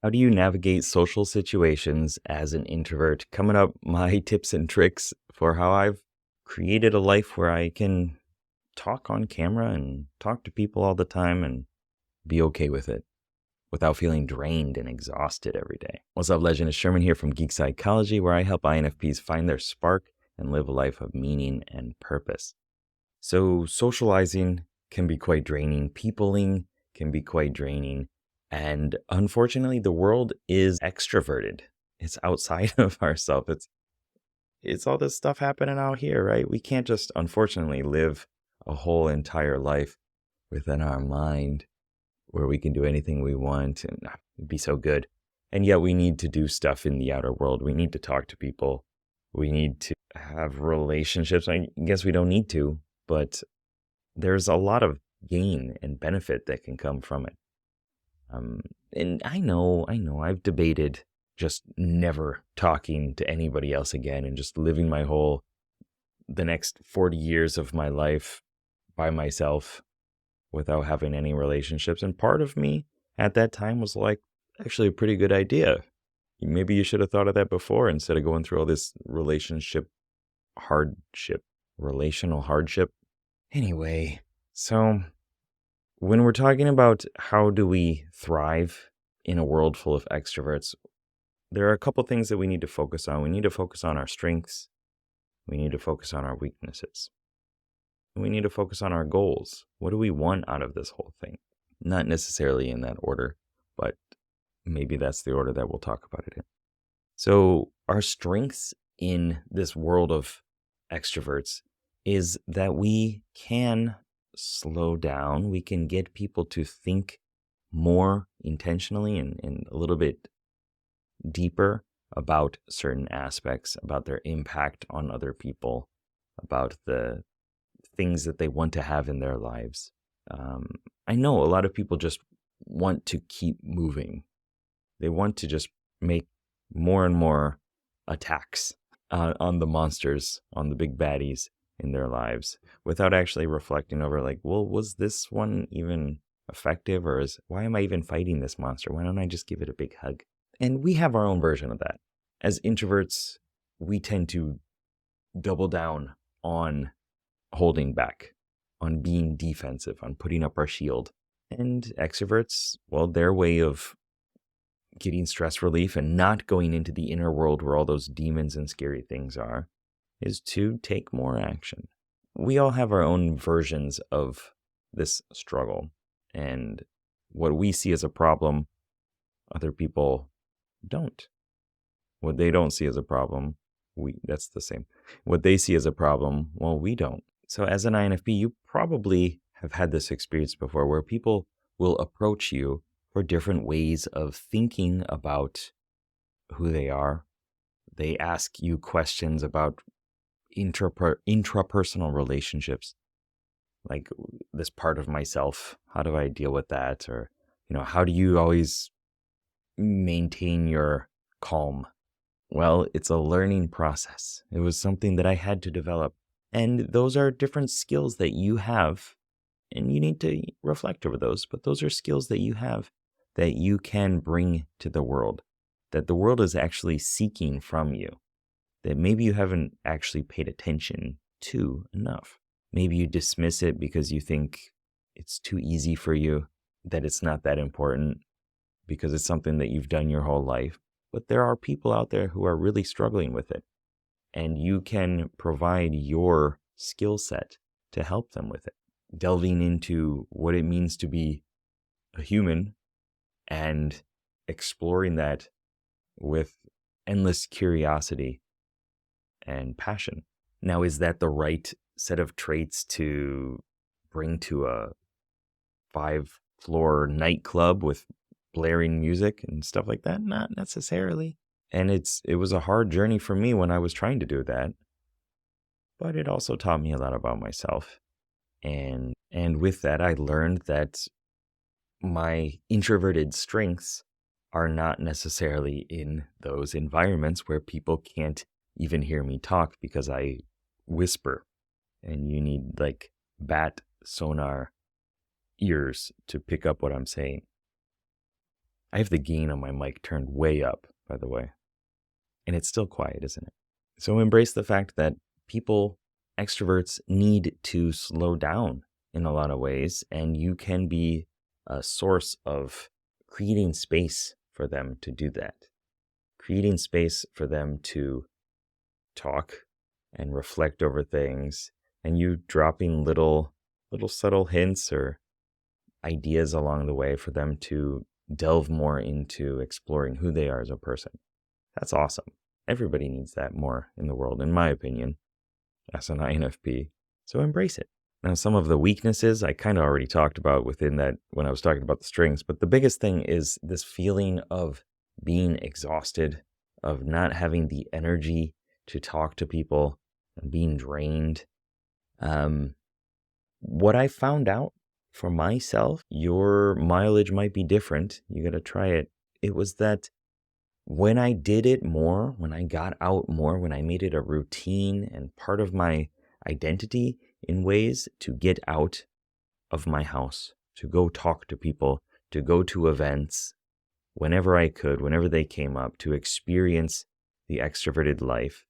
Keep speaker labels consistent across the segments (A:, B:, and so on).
A: How do you navigate social situations as an introvert? Coming up, my tips and tricks for how I've created a life where I can talk on camera and talk to people all the time and be okay with it without feeling drained and exhausted every day. What's up, legend? It's Sherman here from Geek Psychology, where I help INFPs find their spark and live a life of meaning and purpose. So, socializing can be quite draining, peopling can be quite draining. And unfortunately, the world is extroverted. It's outside of ourselves. It's all this stuff happening out here, right? We can't just, unfortunately, live a whole entire life within our mind where we can do anything we want and it'd be so good. And yet we need to do stuff in the outer world. We need to talk to people. We need to have relationships. I guess we don't need to, but there's a lot of gain and benefit that can come from it. And I know, I've debated just never talking to anybody else again and just living the next 40 years of my life by myself without having any relationships. And part of me at that time was like, actually a pretty good idea. Maybe you should have thought of that before instead of going through all this relational hardship. Anyway, so when we're talking about how do we thrive in a world full of extroverts, there are a couple things that we need to focus on. We need to focus on our strengths. We need to focus on our weaknesses. We need to focus on our goals. What do we want out of this whole thing? Not necessarily in that order, but maybe that's the order that we'll talk about it in. So our strengths in this world of extroverts is that we can slow down. We can get people to think more intentionally and a little bit deeper about certain aspects, about their impact on other people, about the things that they want to have in their lives. I know a lot of people just want to keep moving. They want to just make more and more attacks on the monsters, on the big baddies in their lives without actually reflecting over like, well, was this one even effective, or why am I even fighting this monster? Why don't I just give it a big hug? And we have our own version of that. As introverts, we tend to double down on holding back, on being defensive, on putting up our shield. And extroverts, well, their way of getting stress relief and not going into the inner world where all those demons and scary things are, is to take more action. We all have our own versions of this struggle, and what we see as a problem, other people don't. What they don't see as a problem, that's the same. What they see as a problem, well, we don't. So as an INFP, you probably have had this experience before where people will approach you for different ways of thinking about who they are. They ask you questions about intrapersonal relationships, like this part of myself, how do I deal with that? Or, how do you always maintain your calm? Well, it's a learning process. It was something that I had to develop. And those are different skills that you have, and you need to reflect over those. But those are skills that you have that you can bring to the world, that the world is actually seeking from you, that maybe you haven't actually paid attention to enough. Maybe you dismiss it because you think it's too easy for you, that it's not that important because it's something that you've done your whole life. But there are people out there who are really struggling with it, and you can provide your skill set to help them with it, delving into what it means to be a human and exploring that with endless curiosity and passion. Now, is that the right set of traits to bring to a 5-floor nightclub with blaring music and stuff like that? Not necessarily. And it was a hard journey for me when I was trying to do that. But it also taught me a lot about myself. And with that, I learned that my introverted strengths are not necessarily in those environments where people can't even hear me talk because I whisper. And you need like bat sonar ears to pick up what I'm saying. I have the gain on my mic turned way up, by the way. And it's still quiet, isn't it? So embrace the fact that people, extroverts, need to slow down in a lot of ways, and you can be a source of creating space for them to do that. Creating space for them to talk and reflect over things, and you dropping little subtle hints or ideas along the way for them to delve more into exploring who they are as a person. That's awesome. Everybody needs that more in the world, in my opinion, as an INFP. So embrace it. Now, some of the weaknesses I kind of already talked about within that when I was talking about the strings, but the biggest thing is this feeling of being exhausted, of not having the energy to talk to people and being drained. What I found out for myself, your mileage might be different. You got to try it. It was that when I did it more, when I got out more, when I made it a routine and part of my identity in ways to get out of my house, to go talk to people, to go to events whenever I could, whenever they came up, to experience the extroverted life,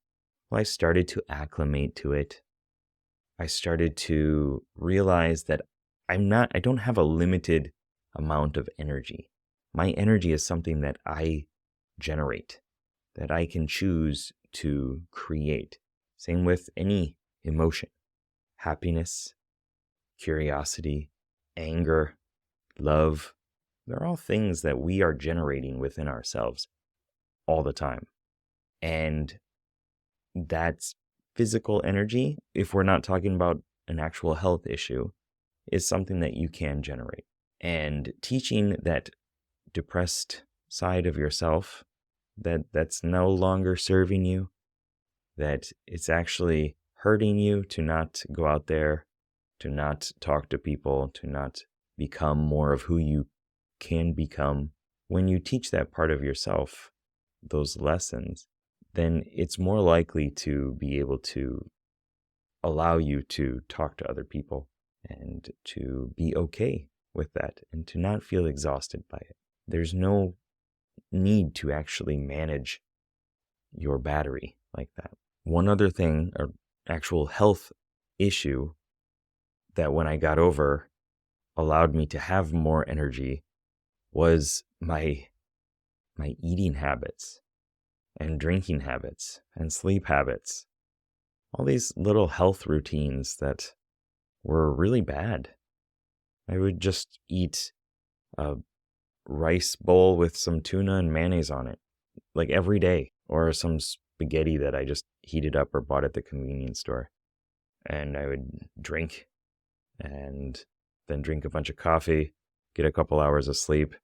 A: well, I started to acclimate to it. I started to realize that I don't have a limited amount of energy. My energy is something that I generate, that I can choose to create. Same with any emotion. Happiness, curiosity, anger, love. They're all things that we are generating within ourselves all the time. And that's physical energy, if we're not talking about an actual health issue, is something that you can generate. And teaching that depressed side of yourself, that's no longer serving you, that it's actually hurting you to not go out there, to not talk to people, to not become more of who you can become. When you teach that part of yourself those lessons, then it's more likely to be able to allow you to talk to other people and to be okay with that and to not feel exhausted by it. There's no need to actually manage your battery like that. One other thing, or actual health issue that when I got over allowed me to have more energy was my eating habits and drinking habits and sleep habits. All these little health routines that were really bad. I would just eat a rice bowl with some tuna and mayonnaise on it, like every day, or some spaghetti that I just heated up or bought at the convenience store. And I would drink and then drink a bunch of coffee, get a couple hours of sleep.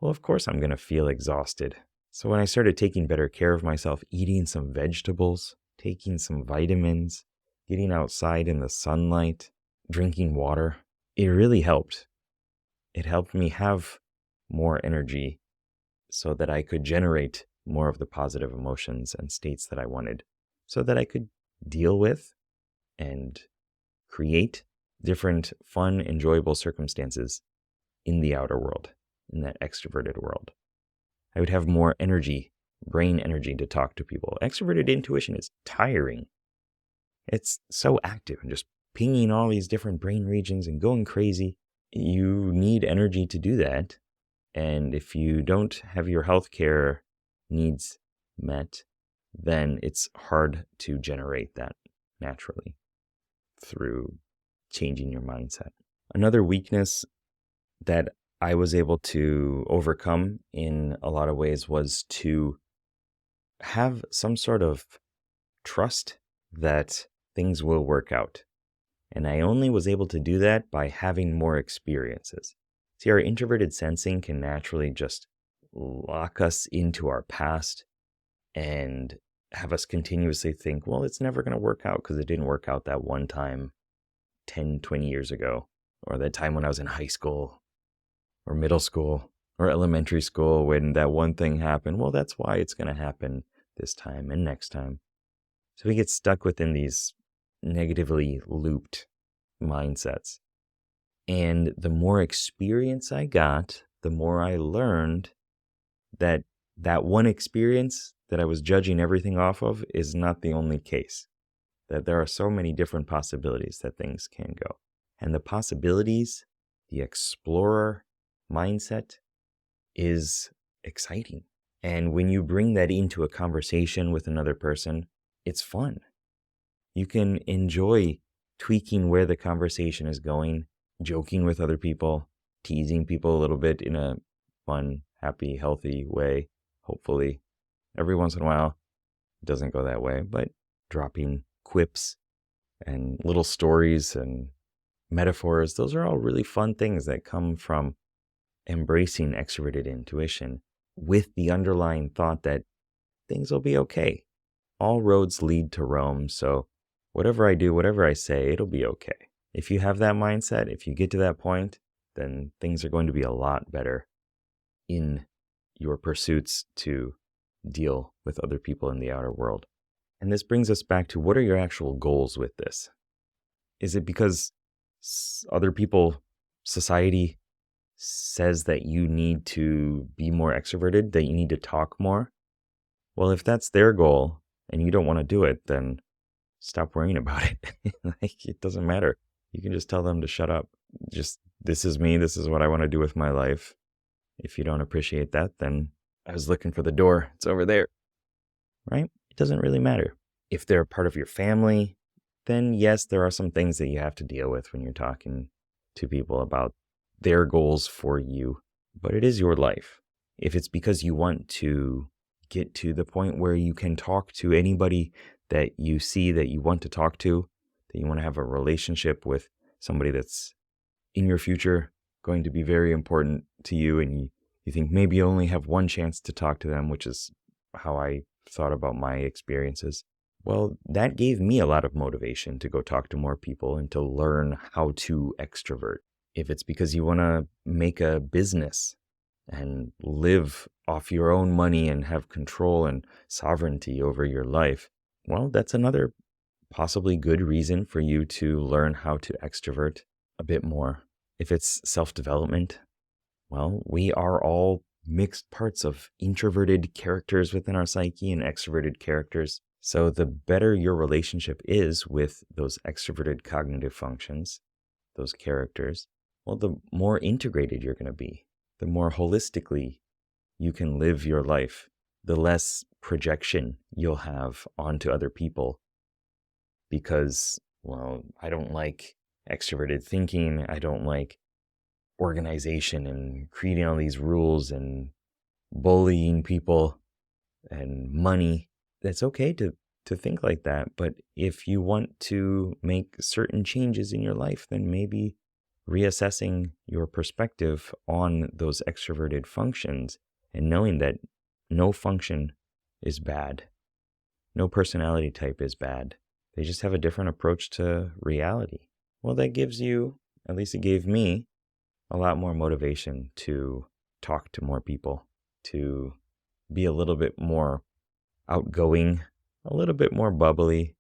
A: Well, of course I'm going to feel exhausted. So when I started taking better care of myself, eating some vegetables, taking some vitamins, getting outside in the sunlight, drinking water, it really helped. It helped me have more energy so that I could generate more of the positive emotions and states that I wanted, so that I could deal with and create different fun, enjoyable circumstances in the outer world, in that extroverted world. I would have more energy, brain energy to talk to people. Extroverted intuition is tiring. It's so active and just pinging all these different brain regions and going crazy. You need energy to do that. And if you don't have your healthcare needs met, then it's hard to generate that naturally through changing your mindset. Another weakness that I was able to overcome in a lot of ways was to have some sort of trust that things will work out. And I only was able to do that by having more experiences. See, our introverted sensing can naturally just lock us into our past and have us continuously think, well, it's never going to work out because it didn't work out that one time 10, 20 years ago, or that time when I was in high school or middle school or elementary school when that one thing happened. Well, that's why it's going to happen this time and next time. So we get stuck within these negatively looped mindsets. And the more experience I got, the more I learned that that one experience that I was judging everything off of is not the only case. That there are so many different possibilities that things can go. And the possibilities, the explorer mindset is exciting. And when you bring that into a conversation with another person, it's fun. You can enjoy tweaking where the conversation is going, joking with other people, teasing people a little bit in a fun, happy, healthy way, hopefully. Every once in a while, it doesn't go that way, but dropping quips and little stories and metaphors, those are all really fun things that come from embracing extroverted intuition with the underlying thought that things will be okay. All roads lead to Rome, so whatever I do, whatever I say, it'll be okay. If you have that mindset, if you get to that point, then things are going to be a lot better in your pursuits to deal with other people in the outer world. And this brings us back to, what are your actual goals with this? Is it because other people, society says that you need to be more extroverted, that you need to talk more? Well, if that's their goal and you don't want to do it, then stop worrying about it. Like, it doesn't matter. You can just tell them to shut up. Just, this is me. This is what I want to do with my life. If you don't appreciate that, then I was looking for the door. It's over there. Right? It doesn't really matter. If they're part of your family, then yes, there are some things that you have to deal with when you're talking to people about their goals for you. But it is your life. If it's because you want to get to the point where you can talk to anybody that you see that you want to talk to, that you want to have a relationship with somebody that's in your future going to be very important to you, and you think maybe you only have one chance to talk to them, which is how I thought about my experiences. Well, that gave me a lot of motivation to go talk to more people and to learn how to extrovert. If it's because you want to make a business and live off your own money and have control and sovereignty over your life, well, that's another possibly good reason for you to learn how to extrovert a bit more. If it's self-development, well, we are all mixed parts of introverted characters within our psyche and extroverted characters. So the better your relationship is with those extroverted cognitive functions, those characters, well, the more integrated you're going to be, the more holistically you can live your life, the less projection you'll have onto other people. Because, well, I don't like extroverted thinking. I don't like organization and creating all these rules and bullying people and money. That's okay to think like that. But if you want to make certain changes in your life, then maybe reassessing your perspective on those extroverted functions and knowing that no function is bad. No personality type is bad. They just have a different approach to reality. Well, that gives you, at least it gave me, a lot more motivation to talk to more people, to be a little bit more outgoing, a little bit more bubbly,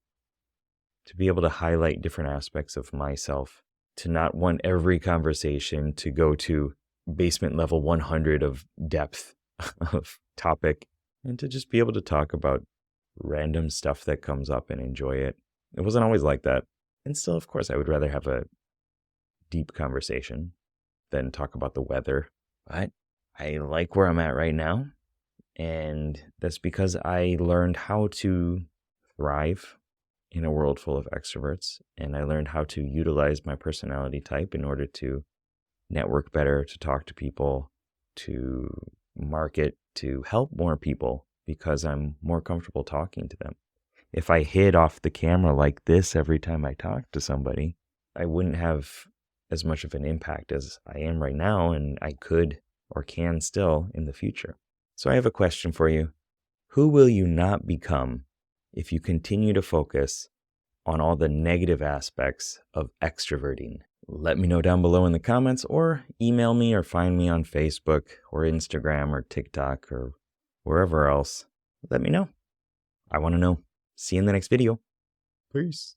A: to be able to highlight different aspects of myself, to not want every conversation to go to basement level 100 of depth of topic, and to just be able to talk about random stuff that comes up and enjoy it. It wasn't always like that. And still, of course, I would rather have a deep conversation than talk about the weather. But I like where I'm at right now. And that's because I learned how to thrive in a world full of extroverts. And I learned how to utilize my personality type in order to network better, to talk to people, to market, to help more people, because I'm more comfortable talking to them. If I hid off the camera like this every time I talked to somebody, I wouldn't have as much of an impact as I am right now, and I could or can still in the future. So I have a question for you. Who will you not become if you continue to focus on all the negative aspects of extroverting? Let me know down below in the comments, or email me, or find me on Facebook or Instagram or TikTok or wherever else. Let me know. I want to know. See you in the next video. Peace.